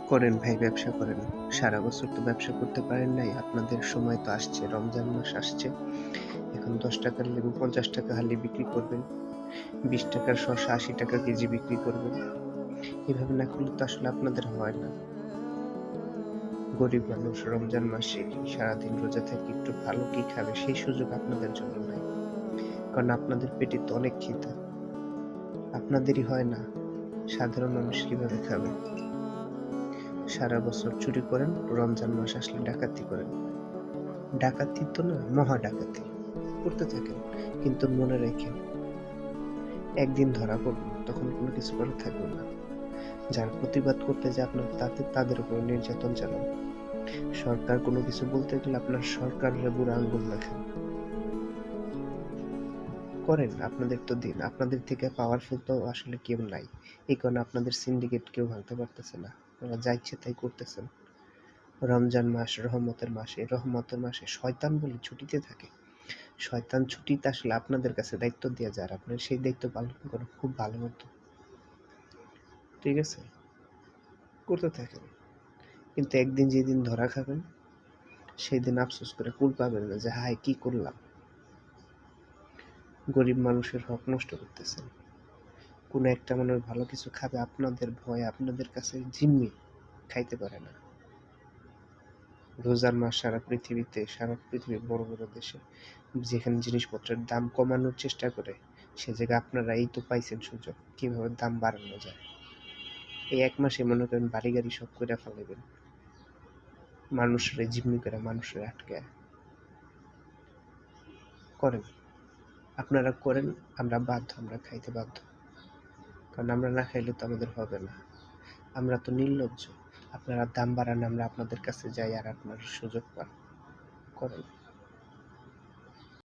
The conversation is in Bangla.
করেন ভাই, ব্যবসা করেন। সারা বছর তো ব্যবসা করতে পারেন নাই। আপনাদের সময় তো আসছে, রমজান মাস আসছে। এখন ৳১০ লেবু ৳৫০ হালি বিক্রি করবেন। ৳২০ শসা ৳৮০ কেজি বিক্রি করবেন। এভাবে না করলে তো আসলে আপনাদের হয় না। গরিব মানুষ রমজান মাসে সারাদিন রোজা থেকে একটু ভালো কি খাবে সেই সুযোগ আপনাদের জন্য নাই। কারণ আপনাদের পেটে তো অনেক খিদা। আপনাদেরই হয় না, সাধারণ মানুষ কিভাবে খাবে? সারা বছর চুরি করেন, রমজান মাস আসলে ডাকাতি করেন। ডাকাতি তো না, মহা ডাকাতি। করতে থাকেন। কিন্তু মনে রাখেন, একদিন ধরা পড়বেন, তখন কোনো কিছু করার থাকবে না। যারা প্রতিবাদ করতে যায় আপনার তাদের উপর নির্যাতন চালান। সরকার কোনো কিছু বলতে গেলে আপনার সরকারের বুড়ো আঙ্গুল দেখান। করেন, আপনাদের তো দিন। আপনাদের থেকে পাওয়ারফুল তো আসলে কেউ নাই। এই কারণে আপনাদের সিন্ডিকেট কেউ ভাঙতে পারতেছে না। আপনারা যা ইচ্ছে তাই করতেছেন। রমজান মাস রহমতের মাস। এই রহমতের মাসে শয়তান বলে ছুটিতে থাকে। শয়তান ছুটিতে আসলে আপনাদের কাছে দায়িত্ব দিয়ে যায়, আর আপনারা সেই দায়িত্ব পালন করেন খুব ভালো মতো। ঠিক আছে? করতে থাকেন। কিন্তু একদিন যেদিন ধরা খাবেন, সেদিন আফসোস করে কুল পাবেন না যে হায় কি করলাম। গরিব মানুষের হক নষ্ট করতেছেন। কোনো একটা মানুষ ভালো কিছু খাবে, আপনাদের ভয়ে আপনাদের কাছে জিম্মি খাইতে পারে না। রোজার মাস সারা পৃথিবীর বড় বড় দেশে যেখানে জিনিসপত্রের দাম কমানোর চেষ্টা করে, সে জায়গায় আপনারা এই তো পাইছেন সুযোগ কিভাবে দাম বাড়ানো যায়। এই ১ মাসে মনে করেন বাড়ি গাড়ি সব কইরা ফেলাইবেন। মানুষরে জিম্মি করে মানুষরে আটকায়া। করেন। আপনারা করেন, আমরা বাধ্য, আমরা খাইতে বাধ্য। কারণ আমরা না খাইলে তো আমাদের হবে না। আমরা তো নির্লজ্জ। আপনারা দাম বাড়ান, আমরা আপনাদের কাছে যাই আর আপনারা সুযোগ পান। করেন।